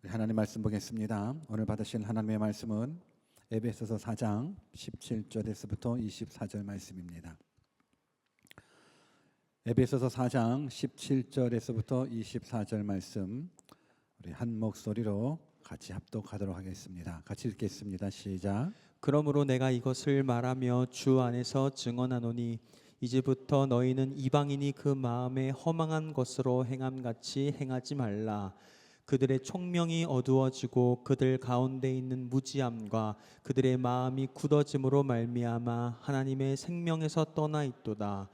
하나님 말씀 보겠습니다. 오늘 받으실 하나님의 말씀은 에베소서 4장 17절에서부터 24절 말씀입니다. 에베소서 4장 17절에서부터 24절 말씀 우리 한 목소리로 같이 합독하도록 하겠습니다. 같이 읽겠습니다. 시작. 그러므로 내가 이것을 말하며 주 안에서 증언하노니 이제부터 너희는 이방인이 그 마음에 허망한 것으로 행함같이 행하지 말라. 그들의 총명이 어두워지고 그들 가운데 있는 무지함과 그들의 마음이 굳어짐으로 말미암아 하나님의 생명에서 떠나 있도다.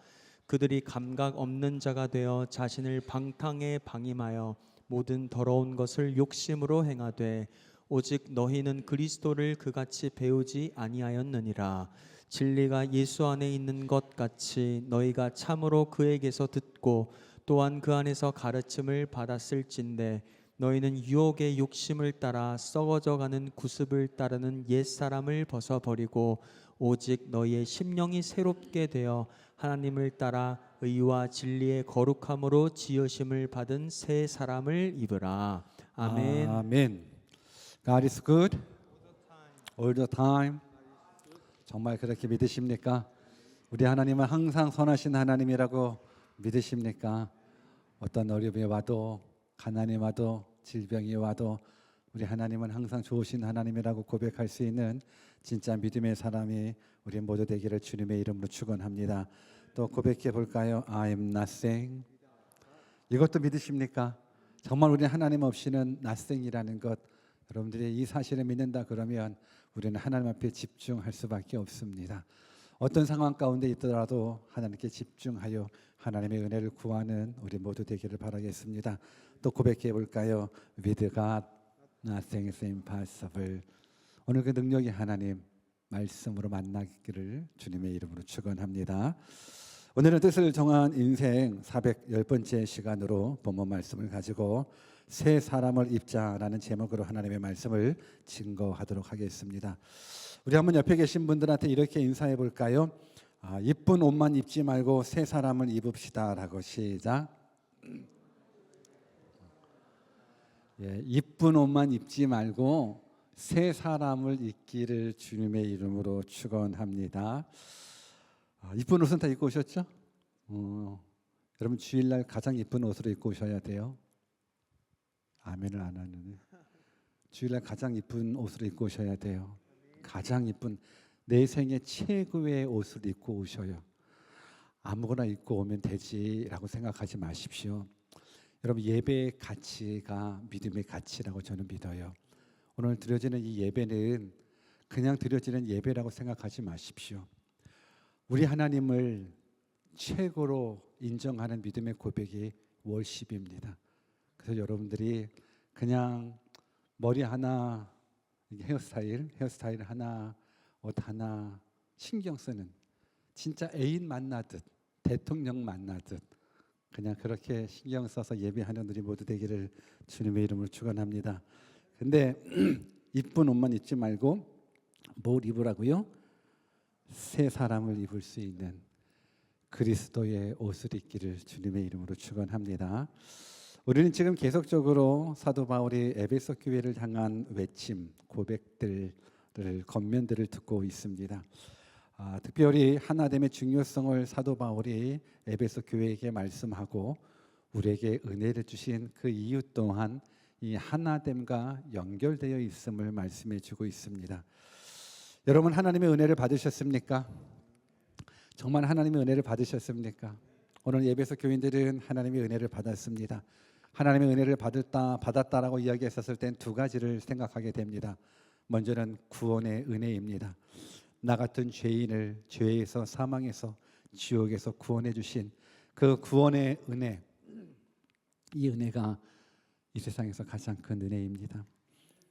그들이 감각 없는 자가 되어 자신을 방탕에 방임하여 모든 더러운 것을 욕심으로 행하되 오직 너희는 그리스도를 그같이 배우지 아니하였느니라. 진리가 예수 안에 있는 것 같이 너희가 참으로 그에게서 듣고 또한 그 안에서 가르침을 받았을진대 너희는 유혹의 욕심을 따라 썩어져가는 구습을 따르는 옛사람을 벗어버리고 오직 너희의 심령이 새롭게 되어 하나님을 따라 의와 진리의 거룩함으로 지으심을 받은 새 사람을 입으라. 아멘. 아멘. God is good all the time. 정말 그렇게 믿으십니까? 우리 하나님은 항상 선하신 하나님이라고 믿으십니까? 어떤 어려움이 와도 가난이 와도 질병이 와도 우리 하나님은 항상 좋으신 하나님이라고 고백할 수 있는 진짜 믿음의 사람이 우리 모두 되기를 주님의 이름으로 축원합니다. 또 고백해 볼까요? I am nothing. 이것도 믿으십니까? 정말 우리 하나님 없이는 nothing이라는 것, 여러분들이 이 사실을 믿는다 그러면 우리는 하나님 앞에 집중할 수밖에 없습니다. 어떤 상황 가운데 있더라도 하나님께 집중하여 하나님의 은혜를 구하는 우리 모두 되기를 바라겠습니다. 또 고백해 볼까요? With God, nothing is impossible. 오늘 그 능력이 하나님 말씀으로 만나기를 주님의 이름으로 축원합니다. 오늘은 뜻을 정한 인생 410번째 시간으로 본문 말씀을 가지고 새 사람을 입자라는 제목으로 하나님의 말씀을 증거하도록 하겠습니다. 우리 한번 옆에 계신 분들한테 이렇게 인사해 볼까요? 이쁜 옷만 입지 말고 새 사람을 입읍시다라고. 시작. 예, 이쁜 옷만 입지 말고 새 사람을 입기를 주님의 이름으로 축원합니다. 이쁜 옷은 다 입고 오셨죠? 여러분 주일날 가장 이쁜 옷으로 입고 오셔야 돼요. 아멘을 안 하느니. 주일날 가장 이쁜 옷으로 입고 오셔야 돼요. 가장 이쁜 내 생애 최고의 옷을 입고 오셔요. 아무거나 입고 오면 되지라고 생각하지 마십시오. 여러분 예배의 가치가 믿음의 가치라고 저는 믿어요. 오늘 드려지는 이 예배는 그냥 드려지는 예배라고 생각하지 마십시오. 우리 하나님을 최고로 인정하는 믿음의 고백이 월십입니다. 그래서 여러분들이 그냥 머리 하나, 헤어스타일 하나, 옷 하나 신경 쓰는, 진짜 애인 만나듯 대통령 만나듯 그냥 그렇게 신경 써서 예배하는 우리 모두 되기를 주님의 이름으로 축원합니다. 근데 이쁜 옷만 입지 말고 뭘 입으라고요? 새 사람을 입을 수 있는 그리스도의 옷을 입기를 주님의 이름으로 축원합니다. 우리는 지금 계속적으로 사도 바울이 에베소 교회를 향한 외침, 고백들을, 권면들을 듣고 있습니다. 특별히 하나됨의 중요성을 사도 바울이 에베소 교회에게 말씀하고 우리에게 은혜를 주신 그 이유 또한 이 하나됨과 연결되어 있음을 말씀해 주고 있습니다. 여러분 하나님의 은혜를 받으셨습니까? 정말 하나님의 은혜를 받으셨습니까? 오늘 에베소 교인들은 하나님의 은혜를 받았습니다. 하나님의 은혜를 받았다라고 이야기했었을 땐 두 가지를 생각하게 됩니다. 먼저는 구원의 은혜입니다. 나 같은 죄인을 죄에서 사망에서 지옥에서 구원해 주신 그 구원의 은혜, 이 은혜가 이 세상에서 가장 큰 은혜입니다.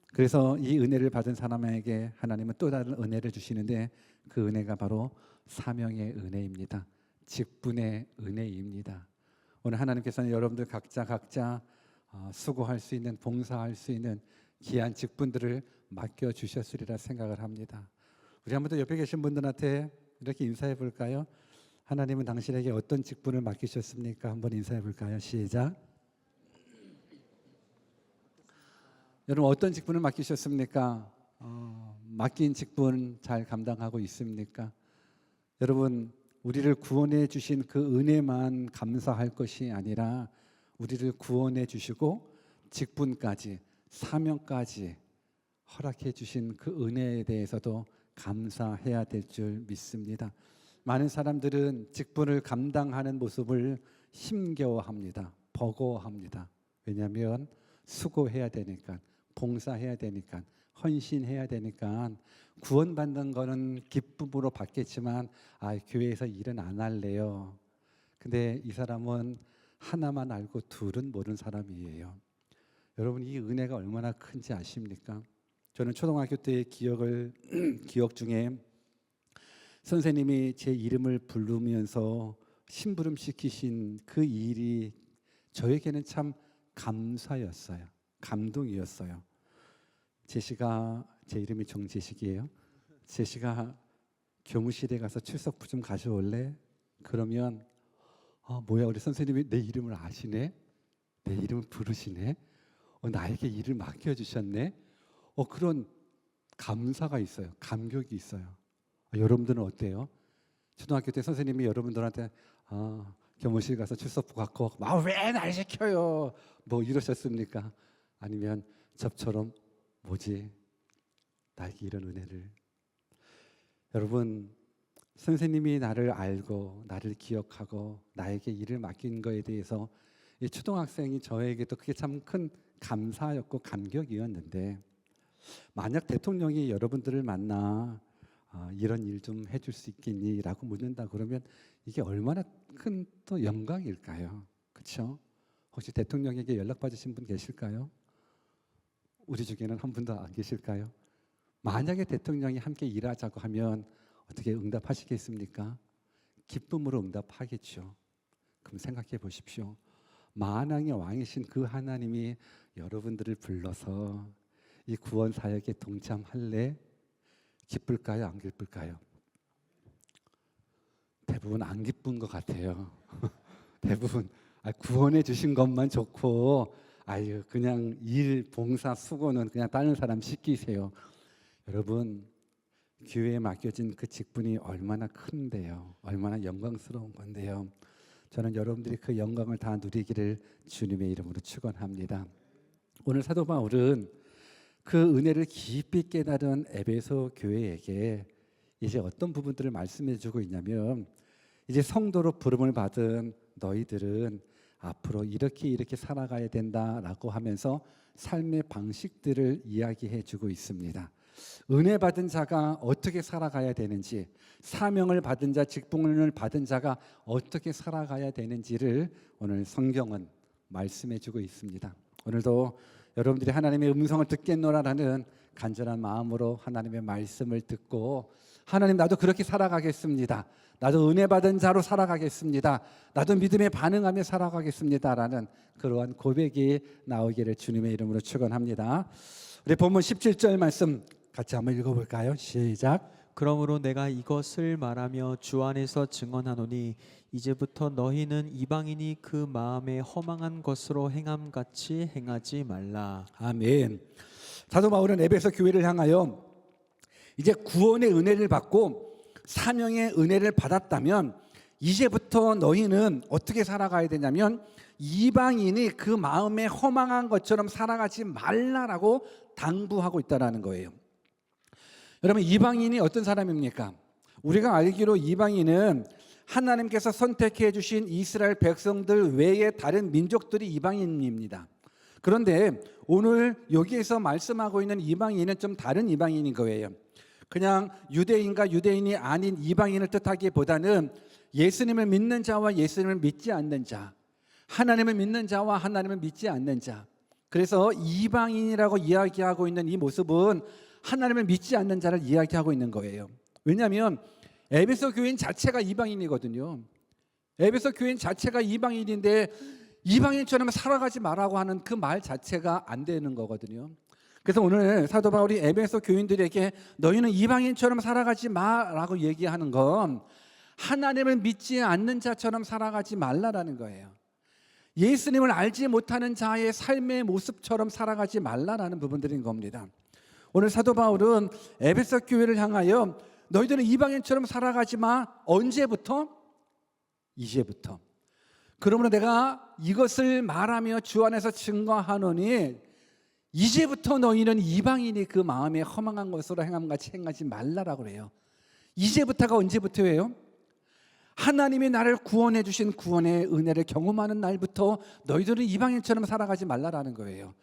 그래서 이 은혜를 받은 사람에게 하나님은 또 다른 은혜를 주시는데 그 은혜가 바로 사명의 은혜입니다. 직분의 은혜입니다. 오늘 하나님께서는 여러분들 각자 수고할 수 있는, 봉사할 수 있는 귀한 직분들을 맡겨주셨으리라 생각을 합니다. 우리 한번 더 옆에 계신 분들한테 이렇게 인사해 볼까요? 하나님은 당신에게 어떤 직분을 맡기셨습니까? 한번 인사해 볼까요? 시작. 여러분 어떤 직분을 맡기셨습니까? 맡긴 직분 잘 감당하고 있습니까? 여러분 우리를 구원해 주신 그 은혜만 감사할 것이 아니라 우리를 구원해 주시고 직분까지 사명까지 허락해 주신 그 은혜에 대해서도 감사해야 될 줄 믿습니다. 많은 사람들은 직분을 감당하는 모습을 힘겨워합니다. 버거워합니다. 왜냐하면 수고해야 되니까, 봉사해야 되니까, 헌신해야 되니까. 구원받는 거는 기쁨으로 받겠지만 교회에서 일은 안 할래요. 근데 이 사람은 하나만 알고 둘은 모르는 사람이에요. 여러분 이 은혜가 얼마나 큰지 아십니까? 저는 초등학교 때의 기억 중에 선생님이 제 이름을 부르면서 심부름 시키신 그 일이 저에게는 참 감사였어요. 감동이었어요. 제시가, 제 이름이 정제식이에요. 제시가 교무실에 가서 출석부 좀 가져올래? 그러면 뭐야 우리 선생님이 내 이름을 아시네? 내 이름을 부르시네? 나에게 일을 맡겨주셨네? 그런 감사가 있어요. 감격이 있어요. 여러분들은 어때요? 초등학교 때 선생님이 여러분들한테 교무실 가서 출석부 갖고 왜 날 시켜요? 뭐 이러셨습니까? 아니면 저처럼 뭐지? 나에게 이런 은혜를. 여러분 선생님이 나를 알고 나를 기억하고 나에게 일을 맡긴 거에 대해서 이 초등학생이 저에게도 그게 참 큰 감사였고 감격이었는데 만약 대통령이 여러분들을 만나 이런 일 좀 해줄 수 있겠니? 라고 묻는다 그러면 이게 얼마나 큰 또 영광일까요? 그렇죠? 혹시 대통령에게 연락 받으신 분 계실까요? 우리 중에는 한 분도 안 계실까요? 만약에 대통령이 함께 일하자고 하면 어떻게 응답하시겠습니까? 기쁨으로 응답하겠죠. 그럼 생각해 보십시오. 만왕의 왕이신 그 하나님이 여러분들을 불러서 이 구원 사역에 동참할래? 기쁠까요? 안 기쁠까요? 대부분 안 기쁜 것 같아요. 대부분 구원해 주신 것만 좋고 그냥 일, 봉사, 수고는 그냥 다른 사람 시키세요. 여러분 교회에 맡겨진 그 직분이 얼마나 큰데요. 얼마나 영광스러운 건데요. 저는 여러분들이 그 영광을 다 누리기를 주님의 이름으로 축원합니다. 오늘 사도 바울은 그 은혜를 깊이 깨달은 에베소 교회에게 이제 어떤 부분들을 말씀해 주고 있냐면 이제 성도로 부름을 받은 너희들은 앞으로 이렇게 살아가야 된다라고 하면서 삶의 방식들을 이야기해 주고 있습니다. 은혜 받은 자가 어떻게 살아가야 되는지, 사명을 받은 자, 직분을 받은 자가 어떻게 살아가야 되는지를 오늘 성경은 말씀해 주고 있습니다. 오늘도 여러분들이 하나님의 음성을 듣겠노라라는 간절한 마음으로 하나님의 말씀을 듣고 하나님 나도 그렇게 살아가겠습니다. 나도 은혜 받은 자로 살아가겠습니다. 나도 믿음에 반응하며 살아가겠습니다라는 그러한 고백이 나오기를 주님의 이름으로 축원합니다. 우리 본문 17절 말씀 같이 한번 읽어볼까요? 시작. 그러므로 내가 이것을 말하며 주 안에서 증언하노니 이제부터 너희는 이방인이 그 마음에 허망한 것으로 행함같이 행하지 말라. 아멘. 사도 바울은 에베소 교회를 향하여 이제 구원의 은혜를 받고 사명의 은혜를 받았다면 이제부터 너희는 어떻게 살아가야 되냐면 이방인이 그 마음에 허망한 것처럼 살아가지 말라라고 당부하고 있다는 거예요. 여러분 이방인이 어떤 사람입니까? 우리가 알기로 이방인은 하나님께서 선택해 주신 이스라엘 백성들 외에 다른 민족들이 이방인입니다. 그런데 오늘 여기에서 말씀하고 있는 이방인은 좀 다른 이방인인 거예요. 그냥 유대인과 유대인이 아닌 이방인을 뜻하기보다는 예수님을 믿는 자와 예수님을 믿지 않는 자, 하나님을 믿는 자와 하나님을 믿지 않는 자. 그래서 이방인이라고 이야기하고 있는 이 모습은 하나님을 믿지 않는 자를 이야기하고 있는 거예요. 왜냐하면 에베소 교인 자체가 이방인이거든요. 에베소 교인 자체가 이방인인데 이방인처럼 살아가지 말라고 하는 그 말 자체가 안 되는 거거든요. 그래서 오늘 사도 바울이 에베소 교인들에게 너희는 이방인처럼 살아가지 마라고 얘기하는 건 하나님을 믿지 않는 자처럼 살아가지 말라라는 거예요. 예수님을 알지 못하는 자의 삶의 모습처럼 살아가지 말라라는 부분들인 겁니다. 오늘 사도 바울은 에베소 교회를 향하여 너희들은 이방인처럼 살아가지 마. 언제부터? 이제부터. 그러므로 내가 이것을 말하며 주 안에서 증거하노니 이제부터 너희는 이방인이 그 마음에 허망한 것으로 행함같이 행하지 말라라고 그래요. 이제부터가 언제부터예요? 하나님이 나를 구원해 주신 구원의 은혜를 경험하는 날부터 너희들은 이방인처럼 살아가지 말라라는 거예요.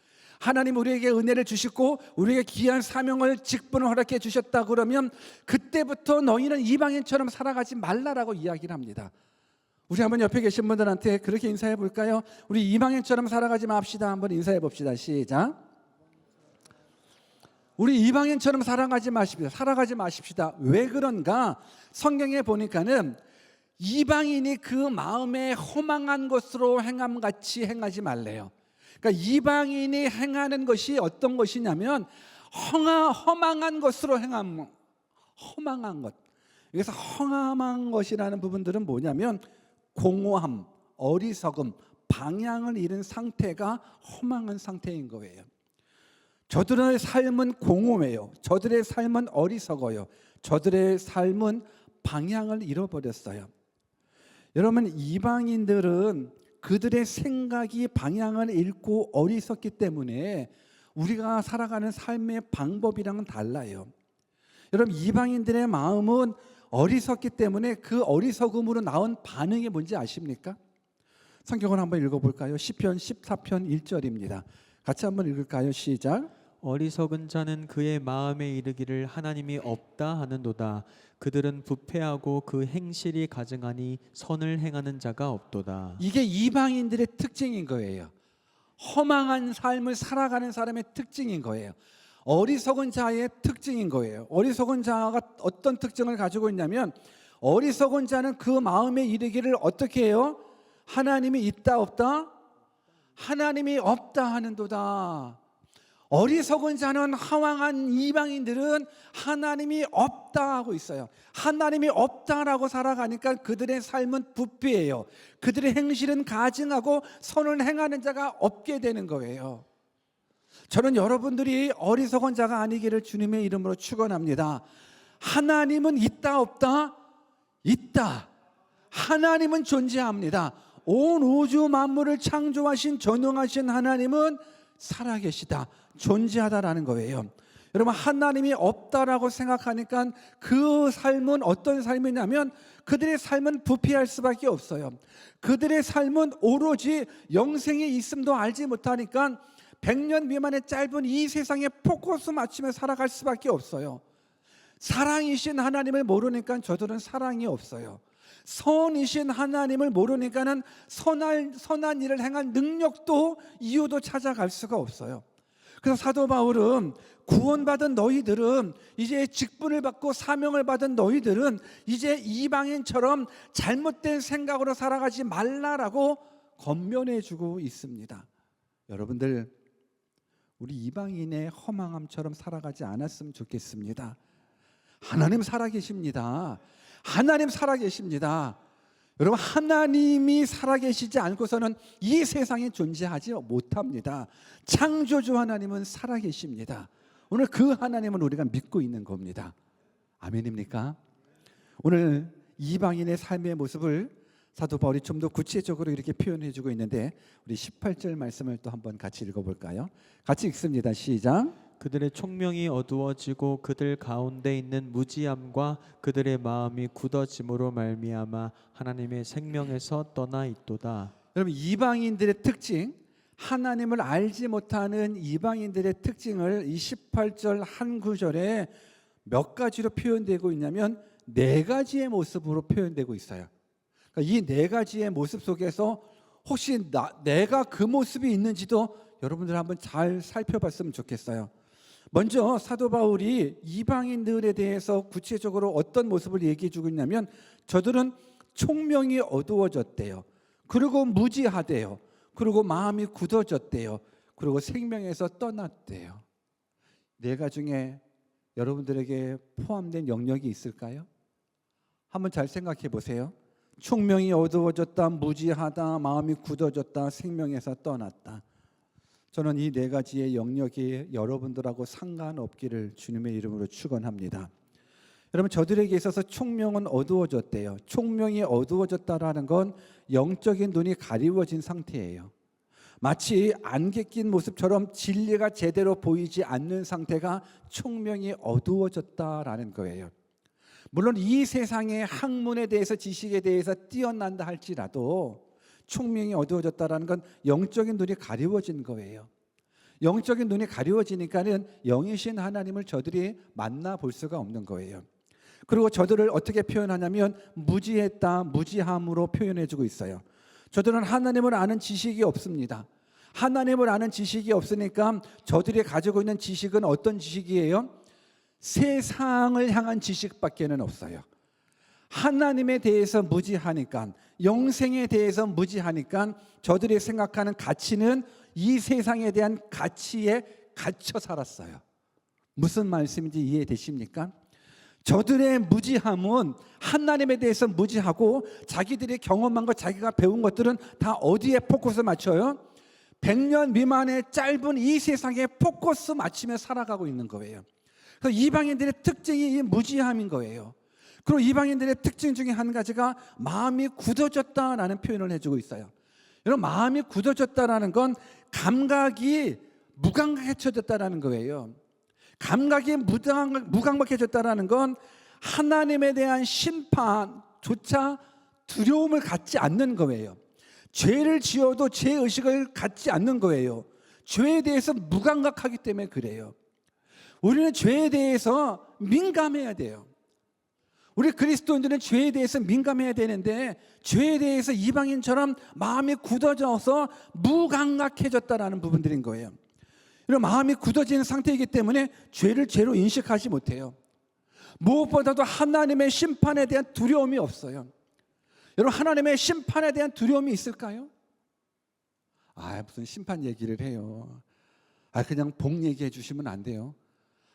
하나님 우리에게 은혜를 주시고 우리에게 귀한 사명을 직분을 허락해 주셨다 그러면 그때부터 너희는 이방인처럼 살아가지 말라라고 이야기를 합니다. 우리 한번 옆에 계신 분들한테 그렇게 인사해 볼까요? 우리 이방인처럼 살아가지 맙시다. 한번 인사해 봅시다. 시작. 우리 이방인처럼 살아가지 마십시다. 살아가지 마십시다. 왜 그런가? 성경에 보니까는 이방인이 그 마음에 허망한 것으로 행함같이 행하지 말래요. 그러니까 이방인이 행하는 것이 어떤 것이냐면 허망한 것으로 행함. 허망한 것. 여기서 허망한 것이라는 부분들은 뭐냐면 공허함, 어리석음, 방향을 잃은 상태가 허망한 상태인 거예요. 저들의 삶은 공허해요. 저들의 삶은 어리석어요. 저들의 삶은 방향을 잃어버렸어요. 여러분, 이방인들은 그들의 생각이 방향을 잃고 어리석기 때문에 우리가 살아가는 삶의 방법이랑은 달라요. 여러분, 이방인들의 마음은 어리석기 때문에 그 어리석음으로 나온 반응이 뭔지 아십니까? 성경을 한번 읽어볼까요? 시편 14편 1절입니다. 같이 한번 읽을까요? 시작. 어리석은 자는 그의 마음에 이르기를 하나님이 없다 하는도다. 그들은 부패하고 그 행실이 가증하니 선을 행하는 자가 없도다. 이게 이방인들의 특징인 거예요. 허망한 삶을 살아가는 사람의 특징인 거예요. 어리석은 자의 특징인 거예요. 어리석은 자가 어떤 특징을 가지고 있냐면 어리석은 자는 그 마음에 이르기를 어떻게 해요? 하나님이 있다 없다? 하나님이 없다 하는도다. 어리석은 자는 허망한 이방인들은 하나님이 없다 하고 있어요. 하나님이 없다라고 살아가니까 그들의 삶은 부패해요. 그들의 행실은 가증하고 선을 행하는 자가 없게 되는 거예요. 저는 여러분들이 어리석은 자가 아니기를 주님의 이름으로 축원합니다. 하나님은 있다 없다? 있다. 하나님은 존재합니다. 온 우주 만물을 창조하신 전능하신 하나님은 살아계시다. 존재하다라는 거예요. 여러분, 하나님이 없다라고 생각하니까 그 삶은 어떤 삶이냐면 그들의 삶은 부패할 수밖에 없어요. 그들의 삶은 오로지 영생이 있음도 알지 못하니까 100년 미만의 짧은 이 세상에 포커스 맞추며 살아갈 수밖에 없어요. 사랑이신 하나님을 모르니까 저들은 사랑이 없어요. 선이신 하나님을 모르니까는 선한 일을 행한 능력도 이유도 찾아갈 수가 없어요. 그래서 사도 바울은 구원받은 너희들은 이제 직분을 받고 사명을 받은 너희들은 이제 이방인처럼 잘못된 생각으로 살아가지 말라라고 권면해 주고 있습니다. 여러분들, 우리 이방인의 허망함처럼 살아가지 않았으면 좋겠습니다. 하나님 살아계십니다. 하나님 살아계십니다. 여러분, 하나님이 살아계시지 않고서는 이 세상에 존재하지 못합니다. 창조주 하나님은 살아계십니다. 오늘 그 하나님은 우리가 믿고 있는 겁니다. 아멘입니까? 오늘 이방인의 삶의 모습을 사도 바울이 좀 더 구체적으로 이렇게 표현해 주고 있는데 우리 18절 말씀을 또 한번 같이 읽어볼까요? 같이 읽습니다. 시작. 그들의 총명이 어두워지고 그들 가운데 있는 무지함과 그들의 마음이 굳어짐으로 말미암아 하나님의 생명에서 떠나 있도다. 여러분, 이방인들의 특징, 하나님을 알지 못하는 이방인들의 특징을 이 18절 한 구절에 몇 가지로 표현되고 있냐면 네 가지의 모습으로 표현되고 있어요. 그러니까 이 네 가지의 모습 속에서 혹시 내가 그 모습이 있는지도 여러분들 한번 잘 살펴봤으면 좋겠어요. 먼저 사도 바울이 이방인들에 대해서 구체적으로 어떤 모습을 얘기해 주고 있냐면 저들은 총명이 어두워졌대요. 그리고 무지하대요. 그리고 마음이 굳어졌대요. 그리고 생명에서 떠났대요. 네 가지 중에 여러분들에게 포함된 영역이 있을까요? 한번 잘 생각해 보세요. 총명이 어두워졌다, 무지하다, 마음이 굳어졌다, 생명에서 떠났다. 저는 이 네 가지의 영역이 여러분들하고 상관없기를 주님의 이름으로 축원합니다. 여러분, 저들에게 있어서 총명은 어두워졌대요. 총명이 어두워졌다라는 건 영적인 눈이 가리워진 상태예요. 마치 안개 낀 모습처럼 진리가 제대로 보이지 않는 상태가 총명이 어두워졌다라는 거예요. 물론 이 세상의 학문에 대해서, 지식에 대해서 뛰어난다 할지라도 총명이 어두워졌다라는 건 영적인 눈이 가리워진 거예요. 영적인 눈이 가리워지니까는 영이신 하나님을 저들이 만나볼 수가 없는 거예요. 그리고 저들을 어떻게 표현하냐면 무지했다, 무지함으로 표현해주고 있어요. 저들은 하나님을 아는 지식이 없습니다. 하나님을 아는 지식이 없으니까 저들이 가지고 있는 지식은 어떤 지식이에요? 세상을 향한 지식밖에는 없어요. 하나님에 대해서 무지하니까, 영생에 대해서 무지하니까 저들이 생각하는 가치는 이 세상에 대한 가치에 갇혀 살았어요. 무슨 말씀인지 이해되십니까? 저들의 무지함은 하나님에 대해서 무지하고 자기들이 경험한 것, 자기가 배운 것들은 다 어디에 포커스 맞춰요? 100년 미만의 짧은 이 세상에 포커스 맞추며 살아가고 있는 거예요. 그래서 이방인들의 특징이 이 무지함인 거예요. 그리고 이방인들의 특징 중에 한 가지가 마음이 굳어졌다라는 표현을 해주고 있어요. 여러분, 마음이 굳어졌다라는 건 감각이 무감각해졌다라는 거예요. 감각이 무감각해졌다라는 건 하나님에 대한 심판조차 두려움을 갖지 않는 거예요. 죄를 지어도 죄의식을 갖지 않는 거예요. 죄에 대해서 무감각하기 때문에 그래요. 우리는 죄에 대해서 민감해야 돼요. 우리 그리스도인들은 죄에 대해서 민감해야 되는데 죄에 대해서 이방인처럼 마음이 굳어져서 무감각해졌다라는 부분들인 거예요. 이런 마음이 굳어지는 상태이기 때문에 죄를 죄로 인식하지 못해요. 무엇보다도 하나님의 심판에 대한 두려움이 없어요. 여러분, 하나님의 심판에 대한 두려움이 있을까요? 무슨 심판 얘기를 해요. 그냥 복 얘기해 주시면 안 돼요.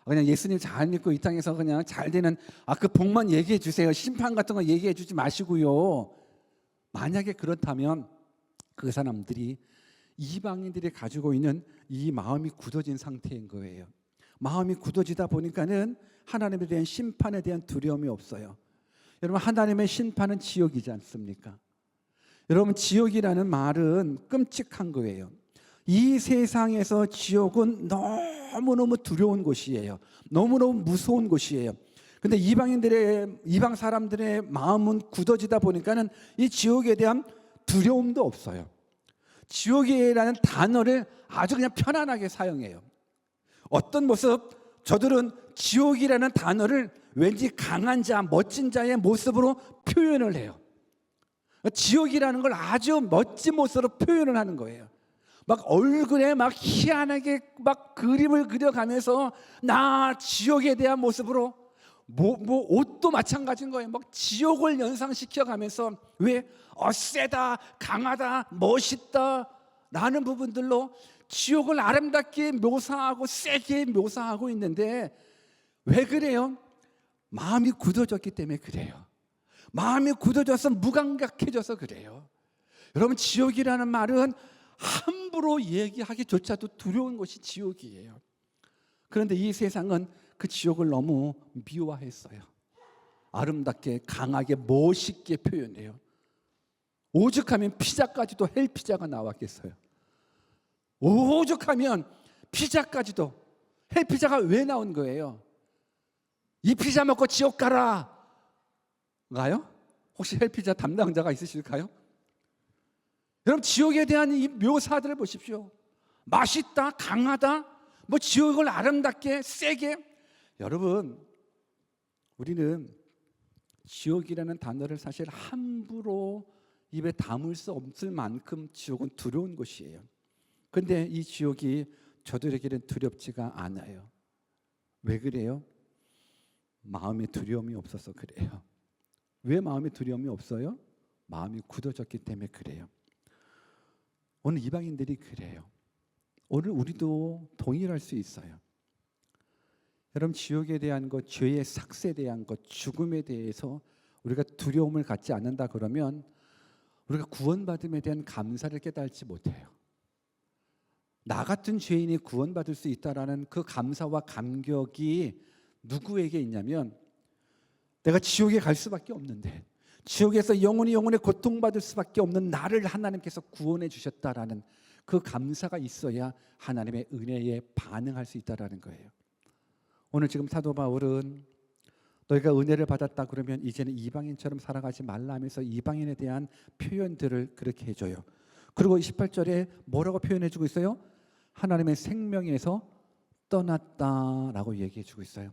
그냥 예수님 잘 믿고 이 땅에서 그냥 잘 되는 그 복만 얘기해 주세요. 심판 같은 거 얘기해 주지 마시고요. 만약에 그렇다면 그 사람들이 이방인들이 가지고 있는 이 마음이 굳어진 상태인 거예요. 마음이 굳어지다 보니까는 하나님에 대한 심판에 대한 두려움이 없어요. 여러분, 하나님의 심판은 지옥이지 않습니까? 여러분, 지옥이라는 말은 끔찍한 거예요. 이 세상에서 지옥은 너무너무 두려운 곳이에요. 너무너무 무서운 곳이에요. 근데 이방 사람들의 마음은 굳어지다 보니까는 이 지옥에 대한 두려움도 없어요. 지옥이라는 단어를 아주 그냥 편안하게 사용해요. 어떤 모습, 저들은 지옥이라는 단어를 왠지 강한 자, 멋진 자의 모습으로 표현을 해요. 지옥이라는 걸 아주 멋진 모습으로 표현을 하는 거예요. 막 얼굴에 막 희한하게 막 그림을 그려가면서 나 지옥에 대한 모습으로 옷도 마찬가지인 거예요. 막 지옥을 연상시켜가면서 왜 세다, 강하다, 멋있다 라는 부분들로 지옥을 아름답게 묘사하고 세게 묘사하고 있는데 왜 그래요? 마음이 굳어졌기 때문에 그래요. 마음이 굳어져서 무감각해져서 그래요. 여러분, 지옥이라는 말은 함부로 얘기하기조차도 두려운 것이 지옥이에요. 그런데 이 세상은 그 지옥을 너무 미워했어요. 아름답게, 강하게, 멋있게 표현해요. 오죽하면 피자까지도 헬 피자가 나왔겠어요. 오죽하면 피자까지도, 헬 피자가 왜 나온 거예요? 이 피자 먹고 지옥 가라 가요? 혹시 헬 피자 담당자가 있으실까요? 여러분, 지옥에 대한 이 묘사들을 보십시오. 맛있다, 강하다, 지옥을 아름답게, 세게. 여러분, 우리는 지옥이라는 단어를 사실 함부로 입에 담을 수 없을 만큼 지옥은 두려운 곳이에요. 그런데 이 지옥이 저들에게는 두렵지가 않아요. 왜 그래요? 마음에 두려움이 없어서 그래요. 왜 마음에 두려움이 없어요? 마음이 굳어졌기 때문에 그래요. 오늘 이방인들이 그래요. 오늘 우리도 동일할 수 있어요. 여러분, 지옥에 대한 것, 죄의 삭스에 대한 것, 죽음에 대해서 우리가 두려움을 갖지 않는다 그러면 우리가 구원받음에 대한 감사를 깨달지 못해요. 나 같은 죄인이 구원받을 수 있다라는 그 감사와 감격이 누구에게 있냐면 내가 지옥에 갈 수밖에 없는데 지옥에서 영원히 고통받을 수밖에 없는 나를 하나님께서 구원해 주셨다라는 그 감사가 있어야 하나님의 은혜에 반응할 수 있다라는 거예요. 오늘 지금 사도 바울은 너희가 은혜를 받았다 그러면 이제는 이방인처럼 살아가지 말라면서 이방인에 대한 표현들을 그렇게 해줘요. 그리고 18절에 뭐라고 표현해주고 있어요? 하나님의 생명에서 떠났다라고 얘기해주고 있어요.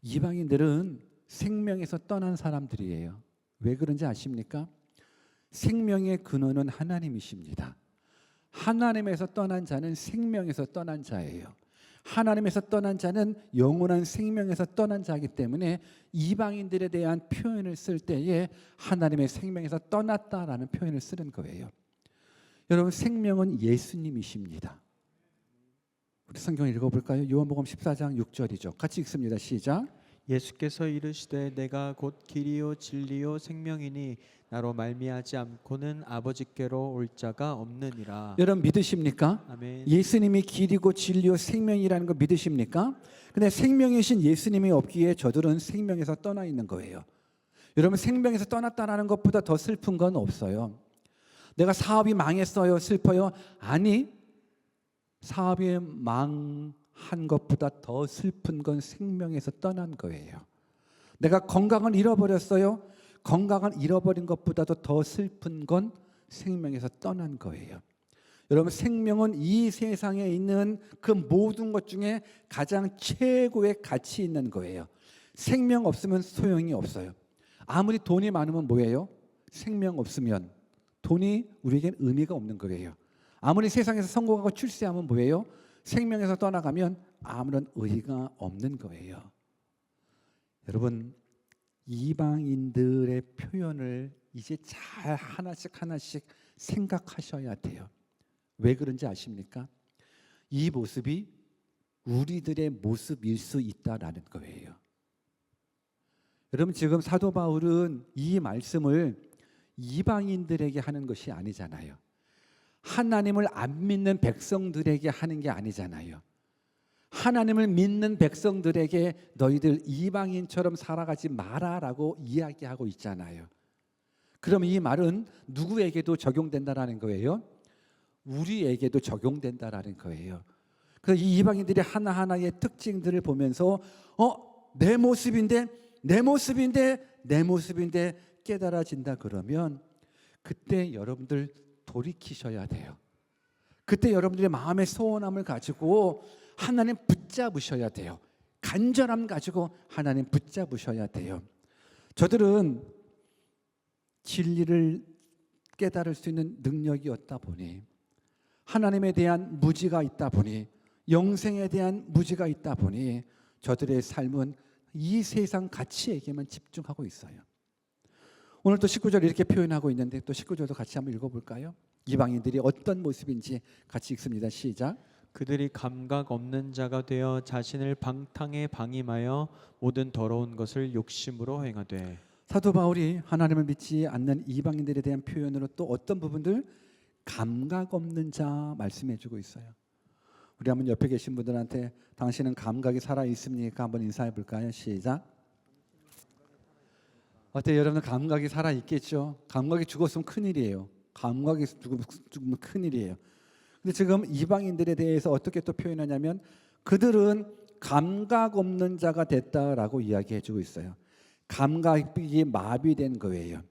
이방인들은 생명에서 떠난 사람들이에요. 왜 그런지 아십니까? 생명의 근원은 하나님이십니다. 하나님에서 떠난 자는 생명에서 떠난 자예요. 하나님에서 떠난 자는 영원한 생명에서 떠난 자이기 때문에 이방인들에 대한 표현을 쓸 때에 하나님의 생명에서 떠났다라는 표현을 쓰는 거예요. 여러분, 생명은 예수님이십니다. 우리 성경 읽어볼까요? 요한복음 14장 6절이죠. 같이 읽습니다. 시작. 예수께서 이르시되 내가 곧 길이요 진리요 생명이니 나로 말미암지 않고는 아버지께로 올 자가 없느니라. 여러분 믿으십니까? 아멘. 예수님이 길이고 진리요 생명이라는 거 믿으십니까? 근데 생명이신 예수님이 없기에 저들은 생명에서 떠나 있는 거예요. 여러분, 생명에서 떠났다라는 것보다 더 슬픈 건 없어요. 내가 사업이 망했어요, 슬퍼요? 아니, 사업이 망한 것보다 더 슬픈 건 생명에서 떠난 거예요. 내가 건강을 잃어버렸어요. 건강을 잃어버린 것보다도 더 슬픈 건 생명에서 떠난 거예요. 여러분, 생명은 이 세상에 있는 그 모든 것 중에 가장 최고의 가치 있는 거예요. 생명 없으면 소용이 없어요. 아무리 돈이 많으면 뭐예요? 생명 없으면 돈이 우리에겐 의미가 없는 거예요. 아무리 세상에서 성공하고 출세하면 뭐예요? 생명에서 떠나가면 아무런 의의가 없는 거예요. 여러분, 이방인들의 표현을 이제 잘 하나씩 생각하셔야 돼요. 왜 그런지 아십니까? 이 모습이 우리들의 모습일 수 있다라는 거예요. 여러분, 지금 사도 바울은 이 말씀을 이방인들에게 하는 것이 아니잖아요. 하나님을 안 믿는 백성들에게 하는 게 아니잖아요. 하나님을 믿는 백성들에게 너희들 이방인처럼 살아가지 마라라고 이야기하고 있잖아요. 그럼 이 말은 누구에게도 적용된다라는 거예요? 우리에게도 적용된다라는 거예요. 그래서 이 이방인들이 하나하나의 특징들을 보면서 내 모습인데 깨달아진다 그러면 그때 여러분들 돌이키셔야 돼요. 그때 여러분들의 마음의 소원함을 가지고 하나님 붙잡으셔야 돼요. 간절함 가지고 하나님 붙잡으셔야 돼요. 저들은 진리를 깨달을 수 있는 능력이 없다 보니, 하나님에 대한 무지가 있다 보니, 영생에 대한 무지가 있다 보니 저들의 삶은 이 세상 가치에게만 집중하고 있어요. 오늘 또 19절 이렇게 표현하고 있는데 또 19절도 같이 한번 읽어볼까요? 이방인들이 어떤 모습인지 같이 읽습니다. 시작. 그들이 감각 없는 자가 되어 자신을 방탕에 방임하여 모든 더러운 것을 욕심으로 행하되. 사도 바울이 하나님을 믿지 않는 이방인들에 대한 표현으로 또 어떤 부분들? 감각 없는 자 말씀해주고 있어요. 우리 한번 옆에 계신 분들한테 당신은 감각이 살아 있습니까? 한번 인사해 볼까요? 시작. 어때요? 여러분, 감각이 살아 있겠죠? 감각이 죽었으면 큰일이에요. 감각이 죽으면 큰일이에요. 근데 지금 이방인들에 대해서 어떻게 또 표현하냐면 그들은 감각 없는 자가 됐다라고 이야기해주고 있어요. 감각이 마비된 거예요.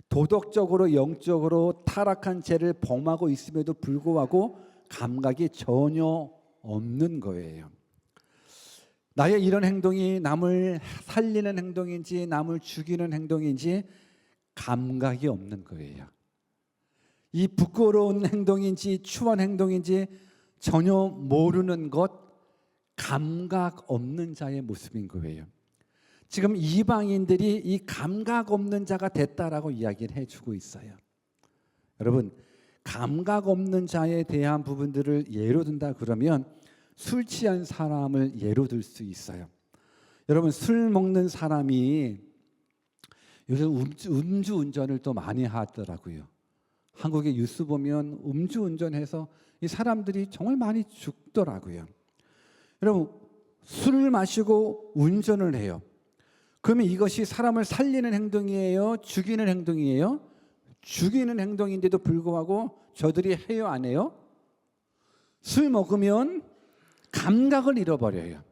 도덕적으로 영적으로 타락한 죄를 범하고 있음에도 불구하고 감각이 전혀 없는 거예요. 나의 이런 행동이 남을 살리는 행동인지 남을 죽이는 행동인지 감각이 없는 거예요. 이 부끄러운 행동인지 추한 행동인지 전혀 모르는 것, 감각 없는 자의 모습인 거예요. 지금 이방인들이 이 감각 없는 자가 됐다라고 이야기를 해주고 있어요. 여러분, 감각 없는 자에 대한 부분들을 예로 든다 그러면 술 취한 사람을 예로 들 수 있어요. 여러분, 술 먹는 사람이 요즘 음주운전을 또 많이 하더라고요. 한국의 뉴스 보면 음주운전해서 이 사람들이 정말 많이 죽더라고요. 여러분, 술을 마시고 운전을 해요. 그러면 이것이 사람을 살리는 행동이에요? 죽이는 행동이에요? 죽이는 행동인데도 불구하고 저들이 해요, 안 해요? 술 먹으면 감각을 잃어버려요.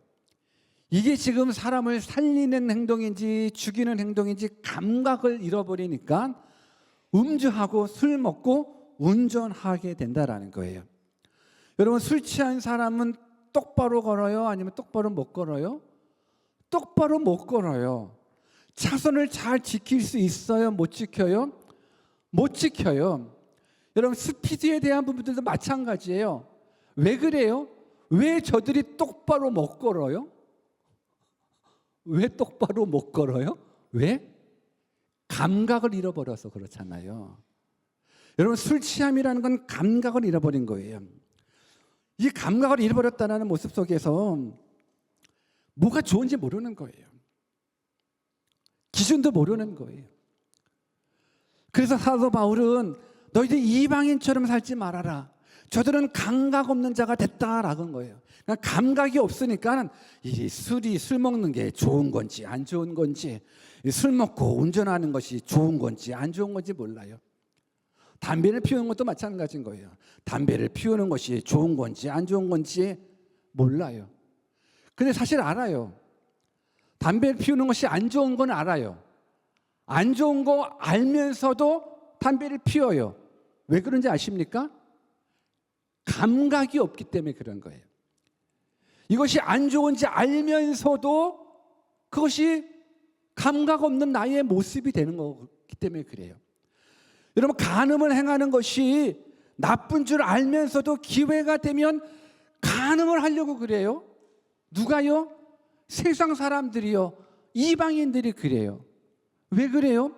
이게 지금 사람을 살리는 행동인지 죽이는 행동인지 감각을 잃어버리니까 음주하고 술 먹고 운전하게 된다라는 거예요. 여러분, 술 취한 사람은 똑바로 걸어요? 아니면 똑바로 못 걸어요? 똑바로 못 걸어요. 차선을 잘 지킬 수 있어요? 못 지켜요? 못 지켜요. 여러분, 스피드에 대한 부분들도 마찬가지예요. 왜 그래요? 왜 저들이 똑바로 못 걸어요? 왜 똑바로 못 걸어요? 왜? 감각을 잃어버려서 그렇잖아요. 여러분, 술 취함이라는 건 감각을 잃어버린 거예요. 이 감각을 잃어버렸다는 모습 속에서 뭐가 좋은지 모르는 거예요. 기준도 모르는 거예요. 그래서 사도 바울은 너희들 이방인처럼 살지 말아라. 저들은 감각 없는 자가 됐다라고 한 거예요. 그러니까 감각이 없으니까 이 술 먹는 게 좋은 건지 안 좋은 건지, 술 먹고 운전하는 것이 좋은 건지 안 좋은 건지 몰라요. 담배를 피우는 것도 마찬가지인 거예요. 담배를 피우는 것이 좋은 건지 안 좋은 건지 몰라요. 근데 사실 알아요. 담배를 피우는 것이 안 좋은 건 알아요. 안 좋은 거 알면서도 담배를 피워요. 왜 그런지 아십니까? 감각이 없기 때문에 그런 거예요. 이것이 안 좋은지 알면서도 그것이 감각 없는 나의 모습이 되는 거기 때문에 그래요. 여러분, 간음을 행하는 것이 나쁜 줄 알면서도 기회가 되면 간음을 하려고 그래요. 누가요? 세상 사람들이요. 이방인들이 그래요. 왜 그래요?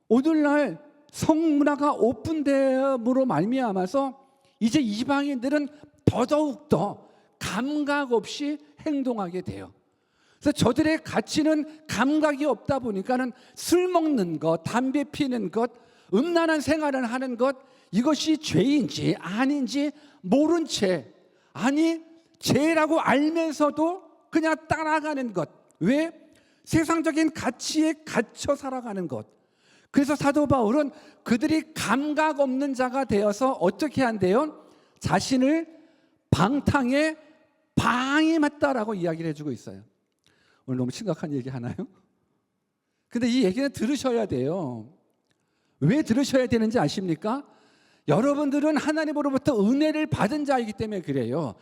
오늘날 성문화가 오픈됨으로 말미암아서 이제 이방인들은 더더욱 더 감각 없이 행동하게 돼요. 그래서 저들의 가치는 감각이 없다 보니까는 술 먹는 것, 담배 피는 것, 음란한 생활을 하는 것, 이것이 죄인지 아닌지 모른 채, 아니 죄라고 알면서도 그냥 따라가는 것. 왜? 세상적인 가치에 갇혀 살아가는 것. 그래서 사도 바울은 그들이 감각 없는 자가 되어서 어떻게 한대요? 자신을 방탕에 방임했다라고 이야기를 해주고 있어요. 오늘 너무 심각한 얘기 하나요? 근데 이 얘기는 들으셔야 돼요. 왜 들으셔야 되는지 아십니까? 여러분들은 하나님으로부터 은혜를 받은 자이기 때문에 그래요.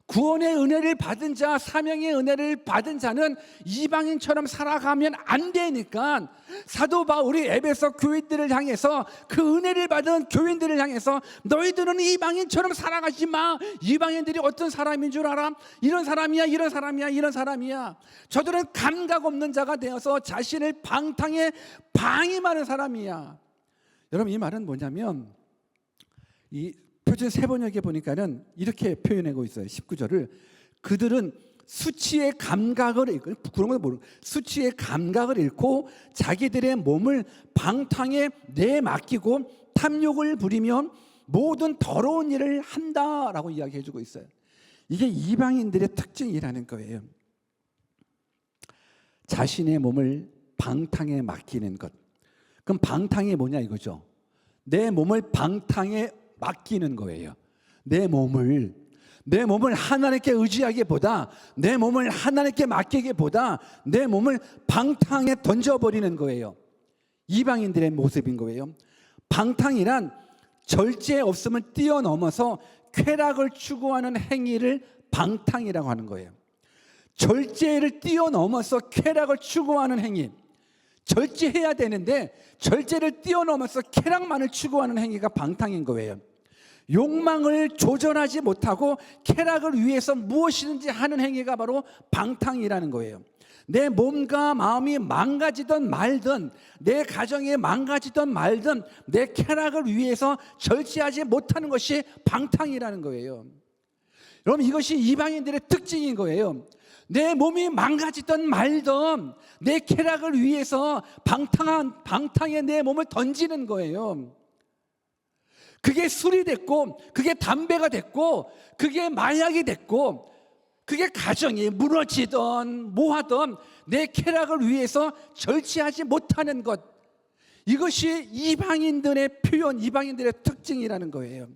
구원의 은혜를 받은 자, 사명의 은혜를 받은 자는 이방인처럼 살아가면 안 되니까 사도 바울이 에베소 교인들을 향해서, 그 은혜를 받은 교인들을 향해서 너희들은 이방인처럼 살아가지 마. 이방인들이 어떤 사람인 줄 알아? 이런 사람이야, 이런 사람이야, 이런 사람이야. 저들은 감각 없는 자가 되어서 자신을 방탕에 방임하는 사람이야. 여러분, 이 말은 뭐냐면, 이 표준 세번역에 보니까는 이렇게 표현하고 있어요. 19절을 그들은 수치의 감각을 잃고, 그런 걸 모르고 수치의 감각을 잃고 자기들의 몸을 방탕에 내맡기고 탐욕을 부리며 모든 더러운 일을 한다라고 이야기해주고 있어요. 이게 이방인들의 특징이라는 거예요. 자신의 몸을 방탕에 맡기는 것. 그럼 방탕이 뭐냐 이거죠. 내 몸을 방탕에 맡기는 거예요. 내 몸을 하나님께 의지하기보다, 내 몸을 하나님께 맡기기보다 내 몸을 방탕에 던져버리는 거예요. 이방인들의 모습인 거예요. 방탕이란 절제 없음을 뛰어넘어서 쾌락을 추구하는 행위를 방탕이라고 하는 거예요. 절제를 뛰어넘어서 쾌락을 추구하는 행위, 절제해야 되는데 절제를 뛰어넘어서 쾌락만을 추구하는 행위가 방탕인 거예요. 욕망을 조절하지 못하고 쾌락을 위해서 무엇이든지 하는 행위가 바로 방탕이라는 거예요. 내 몸과 마음이 망가지든 말든, 내 가정이 망가지든 말든 내 쾌락을 위해서 절제하지 못하는 것이 방탕이라는 거예요. 여러분, 이것이 이방인들의 특징인 거예요. 내 몸이 망가지던 말던 내 쾌락을 위해서 방탕에 내 몸을 던지는 거예요. 그게 술이 됐고, 그게 담배가 됐고, 그게 마약이 됐고, 그게 가정이 무너지던 뭐하던 내 쾌락을 위해서 절제하지 못하는 것, 이것이 이방인들의 표현, 이방인들의 특징이라는 거예요.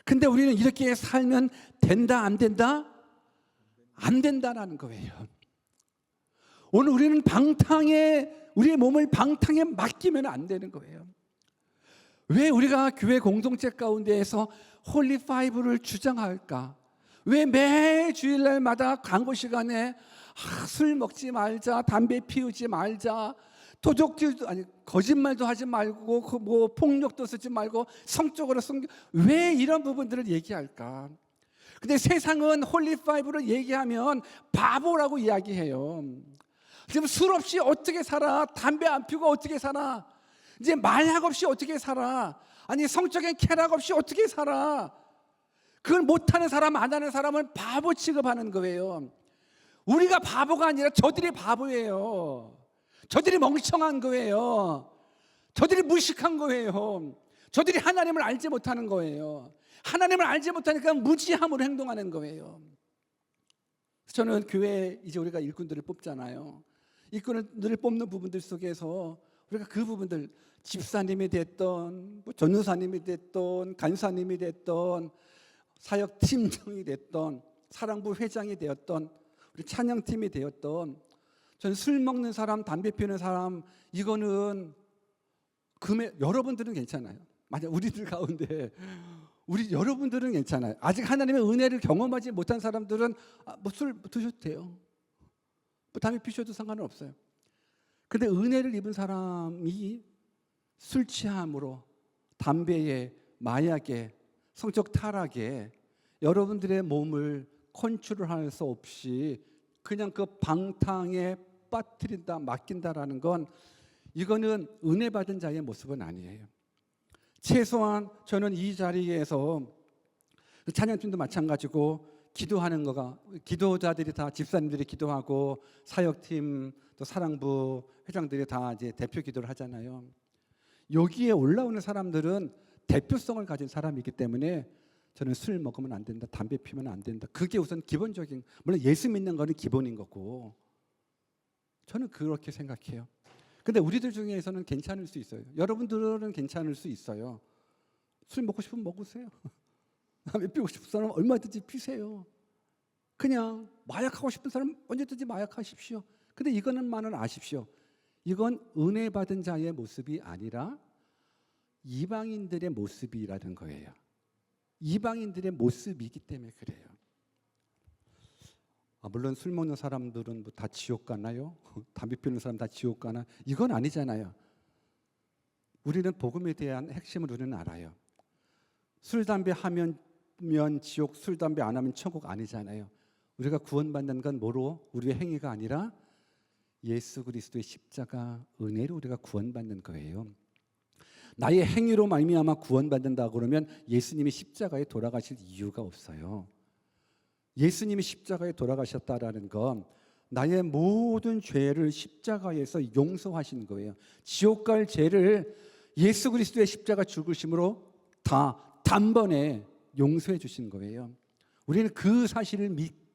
근데 우리는 이렇게 살면 된다, 안 된다? 안 된다라는 거예요. 오늘 우리는 우리의 몸을 방탕에 맡기면 안 되는 거예요. 왜 우리가 교회 공동체 가운데에서 홀리5를 주장할까? 왜 매 주일날마다 광고 시간에 술 먹지 말자, 담배 피우지 말자, 거짓말도 하지 말고 폭력도 쓰지 말고 성적으로 왜 이런 부분들을 얘기할까? 근데 세상은 홀리5를 얘기하면 바보라고 이야기해요. 지금 술 없이 어떻게 살아? 담배 안 피우고 어떻게 살아? 이제 마약 없이 어떻게 살아? 아니 성적인 쾌락 없이 어떻게 살아? 그걸 못하는 사람, 안 하는 사람은 바보 취급하는 거예요. 우리가 바보가 아니라 저들이 바보예요. 저들이 멍청한 거예요. 저들이 무식한 거예요. 저들이 하나님을 알지 못하는 거예요. 하나님을 알지 못하니까 무지함으로 행동하는 거예요. 저는 교회에 이제 우리가 일꾼들을 뽑잖아요. 일꾼들을 뽑는 부분들 속에서 우리가 그 부분들, 집사님이 됐던 전도사님이 됐던 간사님이 됐던 사역팀장이 됐던 사랑부 회장이 되었던 우리 찬양팀이 되었던, 저는 술 먹는 사람, 담배 피우는 사람, 이거는 여러분들은 괜찮아요. 만약 우리들 가운데 여러분들은 괜찮아요. 아직 하나님의 은혜를 경험하지 못한 사람들은 술 드셔도 돼요. 담배 피셔도 상관은 없어요. 근데 은혜를 입은 사람이 술 취함으로, 담배에, 마약에, 성적 타락에 여러분들의 몸을 컨트롤할 수 없이 그냥 그 방탕에 빠뜨린다, 맡긴다라는 건, 이거는 은혜 받은 자의 모습은 아니에요. 최소한 저는 이 자리에서 찬양팀도 마찬가지고 기도하는 거가, 기도자들이 다 집사님들이 기도하고 사역팀 또 사랑부 회장들이 다 이제 대표 기도를 하잖아요. 여기에 올라오는 사람들은 대표성을 가진 사람이기 때문에 저는 술 먹으면 안 된다, 담배 피우면 안 된다, 그게 우선 기본적인, 물론 예수 믿는 거는 기본인 거고, 저는 그렇게 생각해요. 근데 우리들 중에서는 괜찮을 수 있어요. 여러분들은 괜찮을 수 있어요. 술 먹고 싶으면 먹으세요. 담배 피우고 싶은 사람 얼마든지 피세요. 그냥 마약하고 싶은 사람 언제든지 마약하십시오. 근데 이거는만은 아십시오. 이건 은혜 받은 자의 모습이 아니라 이방인들의 모습이라는 거예요. 이방인들의 모습이기 때문에 그래요. 물론 술 먹는 사람들은 다 지옥 가나요? 담배 피우는 사람 다 지옥 가나? 이건 아니잖아요. 우리는 복음에 대한 핵심을 우리는 알아요. 술, 담배 하면 지옥, 술, 담배 안 하면 천국 아니잖아요. 우리가 구원받는 건 뭐로? 우리의 행위가 아니라 예수 그리스도의 십자가 은혜로 우리가 구원받는 거예요. 나의 행위로 말미암아 구원받는다 그러면 예수님이 십자가에 돌아가실 이유가 없어요. 예수님이 십자가에 돌아가셨다라는 건 나의 모든 죄를 십자가에서 용서하신 거예요. 지옥 갈 죄를 예수 그리스도의 십자가 죽으심으로 다 단번에 용서해 주신 거예요. 우리는 그 사실을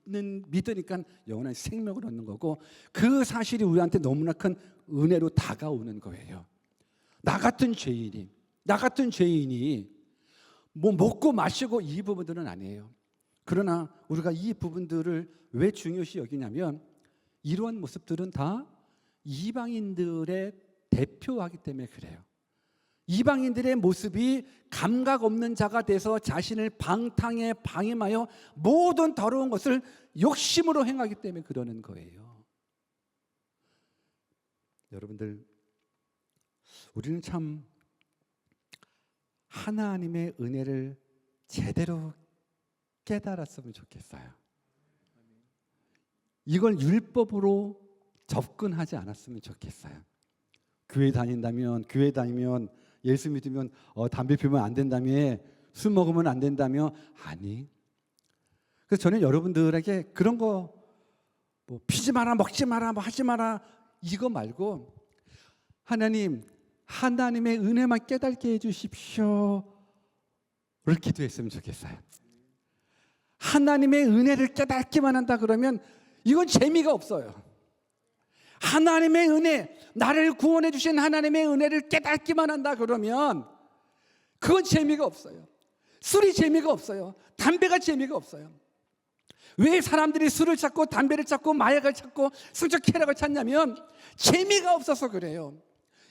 믿으니까 영원한 생명을 얻는 거고, 그 사실이 우리한테 너무나 큰 은혜로 다가오는 거예요. 나 같은 죄인이 뭐 먹고 마시고 이 부분들은 아니에요. 그러나 우리가 이 부분들을 왜 중요시 여기냐면, 이러한 모습들은 다 이방인들의 대표하기 때문에 그래요. 이방인들의 모습이 감각 없는 자가 돼서 자신을 방탕에 방임하여 모든 더러운 것을 욕심으로 행하기 때문에 그러는 거예요. 여러분들, 우리는 참 하나님의 은혜를 제대로 깨달았으면 좋겠어요. 이걸 율법으로 접근하지 않았으면 좋겠어요. 교회 다니면 예수 믿으면 담배 피우면 안 된다며, 술 먹으면 안 된다며. 아니, 그래서 저는 여러분들에게 그런 거 뭐 피지 마라, 먹지 마라, 뭐 하지 마라 이거 말고 하나님의 은혜만 깨닫게 해주십시오를 기도했으면 좋겠어요. 하나님의 은혜를 깨닫기만 한다 그러면 이건 재미가 없어요. 하나님의 은혜, 나를 구원해 주신 하나님의 은혜를 깨닫기만 한다 그러면 그건 재미가 없어요. 술이 재미가 없어요. 담배가 재미가 없어요. 왜 사람들이 술을 찾고 담배를 찾고 마약을 찾고 성적 쾌락을 찾냐면 재미가 없어서 그래요.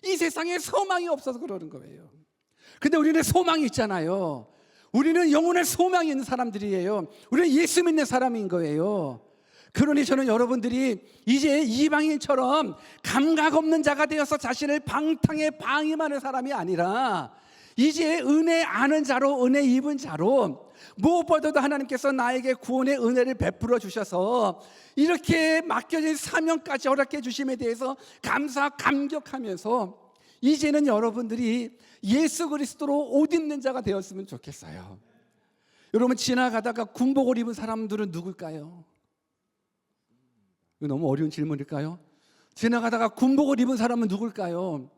이 세상에 소망이 없어서 그러는 거예요. 근데 우리는 소망이 있잖아요. 우리는 영혼의 소망이 있는 사람들이에요. 우리는 예수 믿는 사람인 거예요. 그러니 저는 여러분들이 이제 이방인처럼 감각 없는 자가 되어서 자신을 방탕에 방임하는 사람이 아니라 이제 은혜 아는 자로, 은혜 입은 자로, 무엇보다도 하나님께서 나에게 구원의 은혜를 베풀어 주셔서 이렇게 맡겨진 사명까지 허락해 주심에 대해서 감격하면서 이제는 여러분들이 예수 그리스도로 옷 입는 자가 되었으면 좋겠어요. 여러분, 지나가다가 군복을 입은 사람들은 누굴까요? 이거 너무 어려운 질문일까요? 지나가다가 군복을 입은 사람은 누굴까요?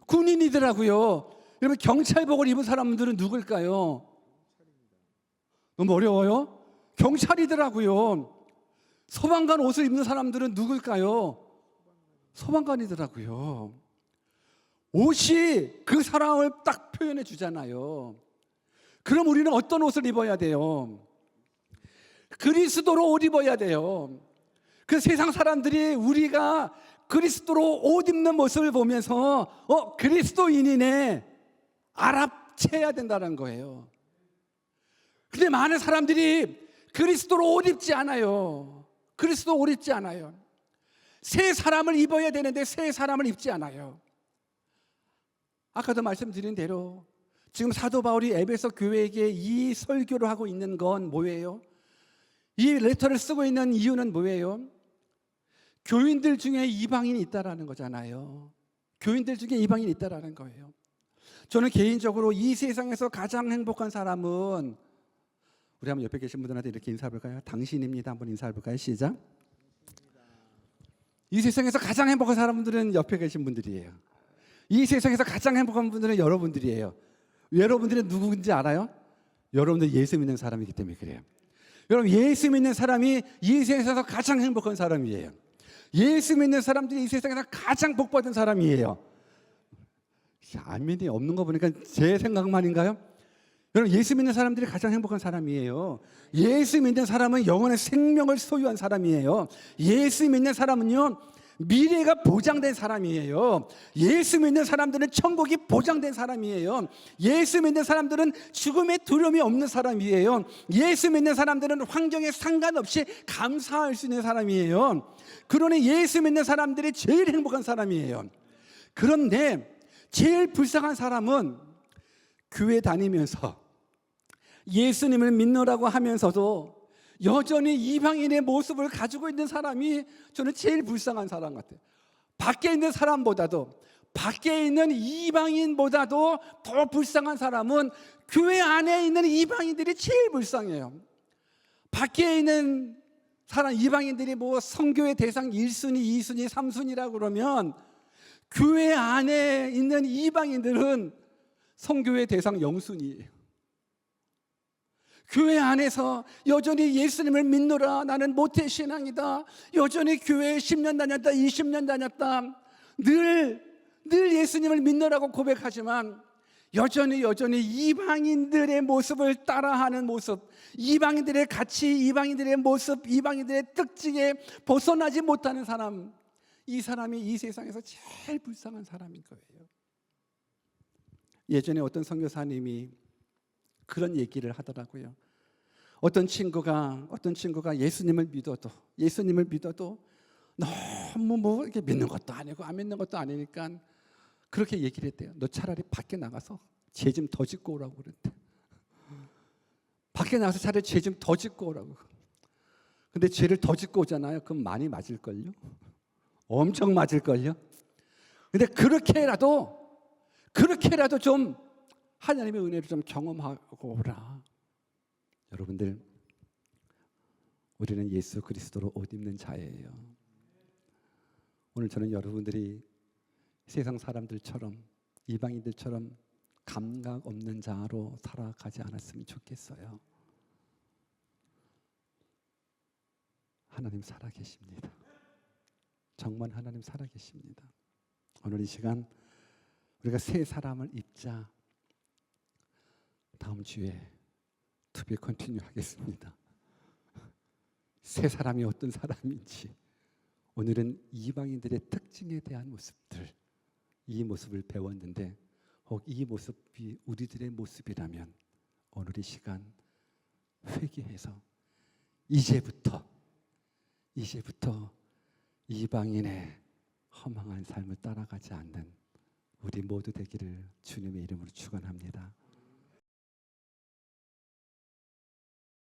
군인이더라고요. 여러분, 경찰복을 입은 사람들은 누굴까요? 너무 어려워요? 경찰이더라고요. 소방관 옷을 입는 사람들은 누굴까요? 소방관이더라고요. 옷이 그 사람을 딱 표현해 주잖아요. 그럼 우리는 어떤 옷을 입어야 돼요? 그리스도로 옷 입어야 돼요. 그 세상 사람들이 우리가 그리스도로 옷 입는 모습을 보면서 그리스도인이네 알아채야 된다는 거예요. 근데 많은 사람들이 그리스도로 옷 입지 않아요. 그리스도 옷 입지 않아요. 새 사람을 입어야 되는데 새 사람을 입지 않아요. 아까도 말씀드린 대로 지금 사도 바울이 에베소 교회에게 이 설교를 하고 있는 건 뭐예요? 이 레터를 쓰고 있는 이유는 뭐예요? 교인들 중에 이방인이 있다라는 거잖아요. 교인들 중에 이방인이 있다라는 거예요. 저는 개인적으로 이 세상에서 가장 행복한 사람은, 우리 한번 옆에 계신 분들한테 이렇게 인사해볼까요? 당신입니다. 한번 인사해볼까요? 시작. 이 세상에서 가장 행복한 사람들은 옆에 계신 분들이에요. 이 세상에서 가장 행복한 분들은 여러분들이에요. 여러분들은 누구인지 알아요? 여러분들 예수 믿는 사람이기 때문에 그래요. 여러분, 예수 믿는 사람이 이 세상에서 가장 행복한 사람이에요. 예수 믿는 사람들이 이 세상에서 가장 복받은 사람이에요. 아멘이 없는 거 보니까 제 생각만인가요? 여러분, 예수 믿는 사람들이 가장 행복한 사람이에요. 예수 믿는 사람은 영혼의 생명을 소유한 사람이에요. 예수 믿는 사람은요, 미래가 보장된 사람이에요. 예수 믿는 사람들은 천국이 보장된 사람이에요. 예수 믿는 사람들은 죽음의 두려움이 없는 사람이에요. 예수 믿는 사람들은 환경에 상관없이 감사할 수 있는 사람이에요. 그러니 예수 믿는 사람들이 제일 행복한 사람이에요. 그런데 제일 불쌍한 사람은 교회 다니면서 예수님을 믿노라고 하면서도 여전히 이방인의 모습을 가지고 있는 사람이 저는 제일 불쌍한 사람 같아요. 밖에 있는 사람보다도, 밖에 있는 이방인보다도 더 불쌍한 사람은 교회 안에 있는 이방인들이 제일 불쌍해요. 밖에 있는 사람, 이방인들이 뭐 선교의 대상 1순위, 2순위, 3순위라고 그러면 교회 안에 있는 이방인들은 선교의 대상 0순위예요. 교회 안에서 여전히 예수님을 믿노라, 나는 모태신앙이다, 여전히 교회에 10년 다녔다, 20년 다녔다, 늘 예수님을 믿노라고 고백하지만 여전히 이방인들의 모습을 따라하는 모습, 이방인들의 가치, 이방인들의 모습, 이방인들의 특징에 벗어나지 못하는 사람, 이 사람이 이 세상에서 제일 불쌍한 사람인 거예요. 예전에 어떤 선교사님이 그런 얘기를 하더라고요. 어떤 친구가 예수님을 믿어도 너무 뭐 이렇게 믿는 것도 아니고 안 믿는 것도 아니니까 그렇게 얘기를 했대요. 너 차라리 밖에 나가서 죄 좀 더 짓고 오라고 그랬대. 밖에 나가서 차라리 죄 좀 더 짓고 오라고. 근데 죄를 더 짓고 오잖아요. 그럼 많이 맞을걸요? 엄청 맞을걸요? 근데 그렇게라도 좀 하나님의 은혜를 좀 경험하고 오라. 여러분들, 우리는 예수 그리스도로 옷 입는 자예요. 오늘 저는 여러분들이 세상 사람들처럼 이방인들처럼 감각 없는 자로 살아가지 않았으면 좋겠어요. 하나님 살아계십니다. 정말 하나님 살아계십니다. 오늘 이 시간 우리가 새 사람을 입자. 다음 주에 투비 컨티뉴 하겠습니다. 새 사람이 어떤 사람인지, 오늘은 이방인들의 특징에 대한 모습들, 이 모습을 배웠는데 혹 이 모습이 우리들의 모습이라면 오늘 이 시간 회개해서 이제부터 이방인의 허망한 삶을 따라가지 않는 우리 모두 되기를 주님의 이름으로 축원합니다.